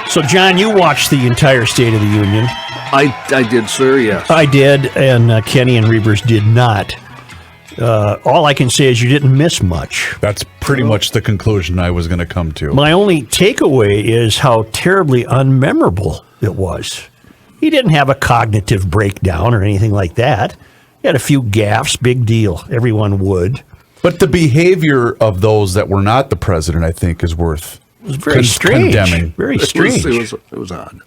So, John, you watched the entire State of the Union. I did, sir, yes. I did, and Kenny and Reavers did not. All I can say is you didn't miss much. That's pretty much the conclusion I was going to come to. My only takeaway is how terribly unmemorable it was. He didn't have a cognitive breakdown or anything like that. He had a few gaffes, big deal. Everyone would. But the behavior of those that were not the president, I think, is worth It was very strange. condemning. Very strange. It was odd.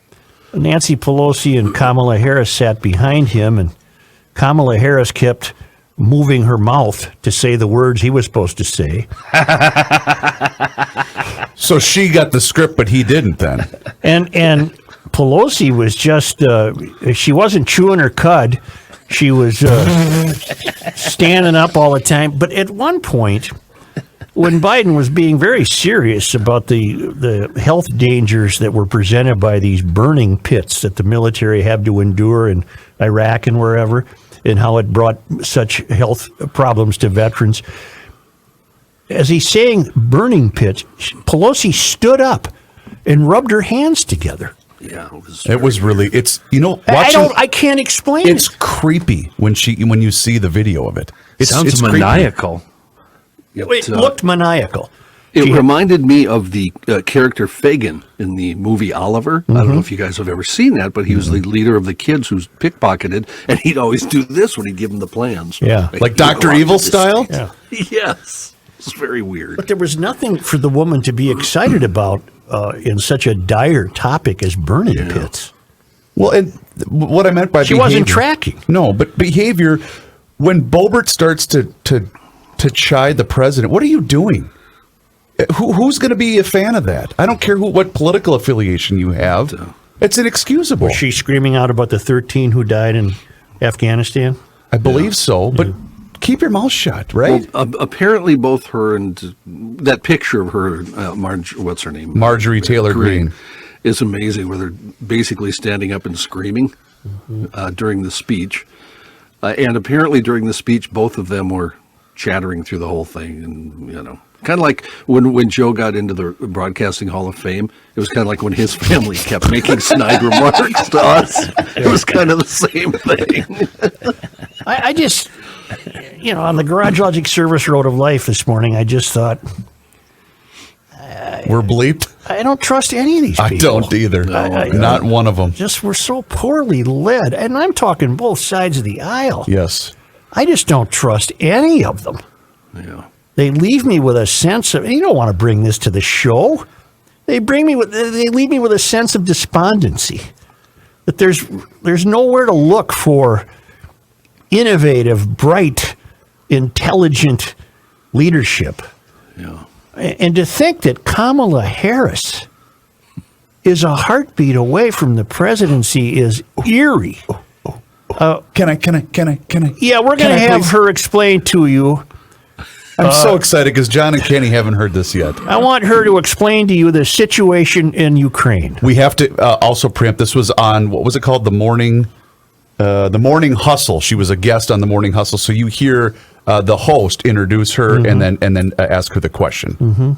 Nancy Pelosi and Kamala Harris sat behind him, and Kamala Harris kept moving her mouth to say the words he was supposed to say. So she got the script, but he didn't then. And Pelosi was just, she wasn't chewing her cud. She was standing up all the time. But at one point, when Biden was being very serious about the health dangers that were presented by these burning pits that the military had to endure in Iraq and wherever, and how it brought such health problems to veterans, as he's saying burning pits, Pelosi stood up and rubbed her hands together. Yeah, It was really, it's, you know, I can't explain it. It's creepy when you see the video of it. It sounds creepy. maniacal. It looked maniacal. It reminded me of the character Fagin in the movie Oliver. I don't know if you guys have ever seen that, but he was the leader of the kids who's pickpocketed, and he'd always do this when he'd give them the plans. Yeah. Like Dr. Evil style? Yeah. Yes. It's very weird. But there was nothing for the woman to be excited about in such a dire topic as burning pits. Well, and what I meant by She wasn't tracking. No, but behavior, when Boebert starts to chide the president, what are you doing? Who's going to be a fan of that? I don't care what political affiliation you have. It's inexcusable. Was she screaming out about the 13 who died in Afghanistan? I believe so, but keep your mouth shut, right? Well, apparently both her and that picture of her, what's her name? Marjorie Taylor Greene. Is amazing, where they're basically standing up and screaming during the speech. And apparently during the speech, both of them were chattering through the whole thing, and kind of like when Joe got into the Broadcasting Hall of Fame, it was kind of like when his family kept making snide remarks to us. It was kind of the same thing. I just, on the Garage Logic Service Road of Life this morning, I just thought, we're bleeped. I don't trust any of these people. I don't either. Not one of them. Just we're so poorly led, and I'm talking both sides of the aisle. Yes. I just don't trust any of them. Yeah. They leave me with a sense of, you don't want to bring this to the show. They leave me with a sense of despondency. That there's nowhere to look for innovative, bright, intelligent leadership. Yeah. And to think that Kamala Harris is a heartbeat away from the presidency is eerie. Can I? Yeah, we're going to have her explain to you. I'm so excited because John and Kenny haven't heard this yet. I want her to explain to you the situation in Ukraine. We have to also preempt. This was on, what was it called? The Morning Hustle. She was a guest on the Morning Hustle. So you hear the host introduce her and then ask her the question. Mm-hmm.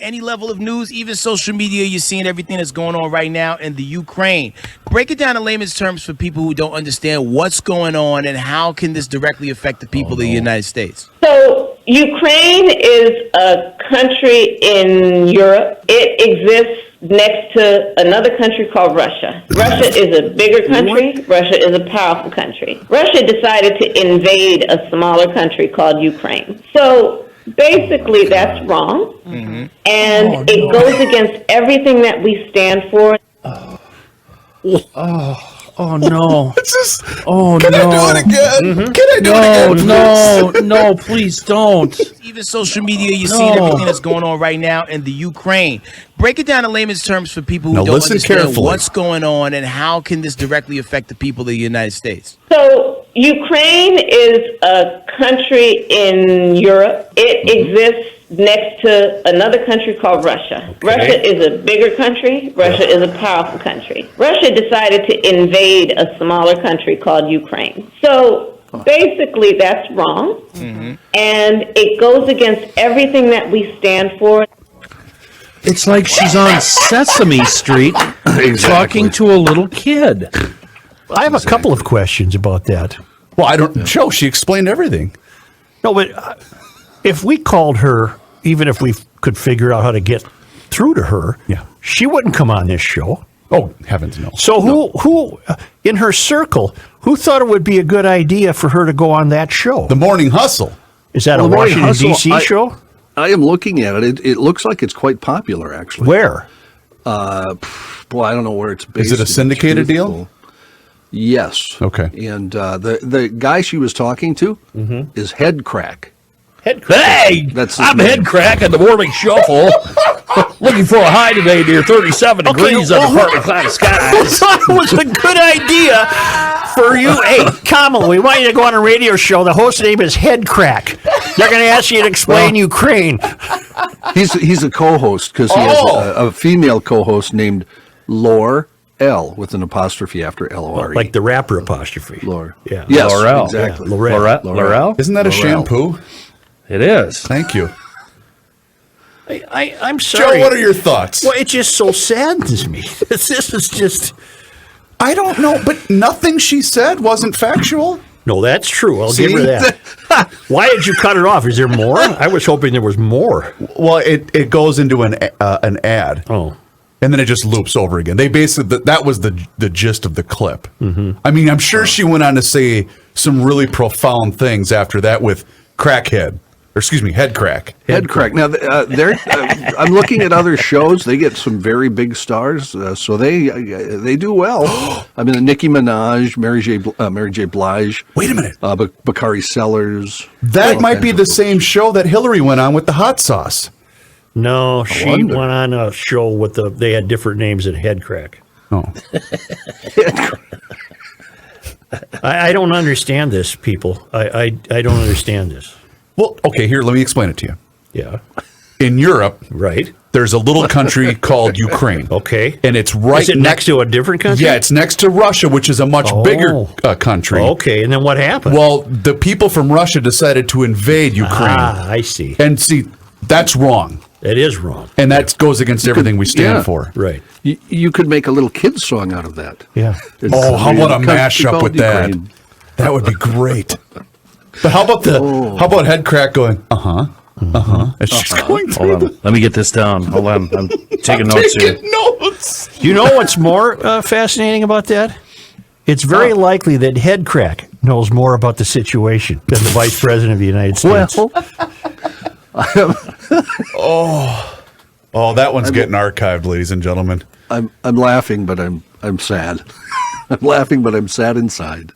Any level of news, even social media, you're seeing everything that's going on right now in the Ukraine. Break it down in layman's terms for people who don't understand what's going on and how can this directly affect the people of the United States. So Ukraine is a country in Europe. It exists next to another country called Russia. Russia is a bigger country. Russia is a powerful country. Russia decided to invade a smaller country called Ukraine. So basically, that's wrong, and it goes against everything that we stand for. Oh no! It's just, Oh can no! I do it again? Can I do it again? No! Please don't! Even social media, you're seeing everything that's going on right now in the Ukraine. Break it down in layman's terms for people who Now don't listen understand carefully. what's going on and how can this directly affect the people of the United States. So Ukraine is a country in Europe. It exists next to another country called Russia. Russia is a bigger country. Russia is a powerful country. Russia decided to invade a smaller country called Ukraine. So basically, that's wrong, and it goes against everything that we stand for. It's like she's on Sesame Street talking to a little kid. I have a couple of questions about that. Well, I don't. Joe, she explained everything. No, but if we called her, even if we could figure out how to get through to her, Yeah. she wouldn't come on this show. Oh, heavens no. So who in her circle, who thought it would be a good idea for her to go on that show? The Morning Hustle. Is that Well, a the Morning Washington, Hustle, D.C. show? I am looking at it. It looks like it's quite popular, actually. Where? Boy, I don't know where it's based. Is it a to be syndicated deal? truthful. Yes. Okay. And the guy she was talking to is Head Crack. Hey, That's his I'm name. Head Crack at the Morning Shuffle. Looking for a high today near 37 degrees under partly cloudy I skies. thought it was a good idea for you. Hey, Kamala, we want you to go on a radio show. The host's name is Head Crack. They're going to ask you to explain Ukraine. He's a co-host because he has a female co-host named Lore L with an apostrophe after L-O-R-E. Like the rapper apostrophe. Lore. Yeah. Yes, Laurel. exactly. Yeah, Laurel. Laurel? Isn't that a Laurel. shampoo? It is. Thank you. I'm sorry. Joe, what are your thoughts? Well, it just so saddens me. This is just... I don't know, but nothing she said wasn't factual. No, that's true. I'll See? give her that. Why did you cut it off? Is there more? I was hoping there was more. Well, it goes into an ad. Oh. And then it just loops over again. They basically that was the gist of the clip. Mm-hmm. I mean, I'm sure she went on to say some really profound things after that with crackhead, or excuse me, head crack. Head Crack. Now, I'm looking at other shows. They get some very big stars, so they do well. I mean, Nicki Minaj, Mary J. Blige. Wait a minute. Bakari Sellers. That all might kinds be of the folks. same show that Hillary went on with the hot sauce. No, she wonder. went on a show with they had different names at Head Crack. Oh, I don't understand this, people. I don't understand this. well, okay. Here, let me explain it to you. Yeah. In Europe, Right. there's a little country called Ukraine. Okay. And it's right Is it next to a different country? Yeah, it's next to Russia, which is a much bigger country. Okay, and then what happened? Well, the people from Russia decided to invade Ukraine. I see. And see, that's wrong. It is wrong. And that goes against everything we stand yeah. for. Right. You could make a little kid's song out of that. Yeah. It's Oh, how about a country mashup called with that? Ukraine. That would be great. But how about head crack going, as she's going through Hold on. Let me get this down. Hold on. I'm taking notes here. taking notes. You know what's more fascinating about that? It's very likely that Head Crack knows more about the situation than the Vice President of the United States. Oh, that one's getting archived, ladies and gentlemen. I'm laughing, but I'm sad. I'm laughing, but I'm sad inside.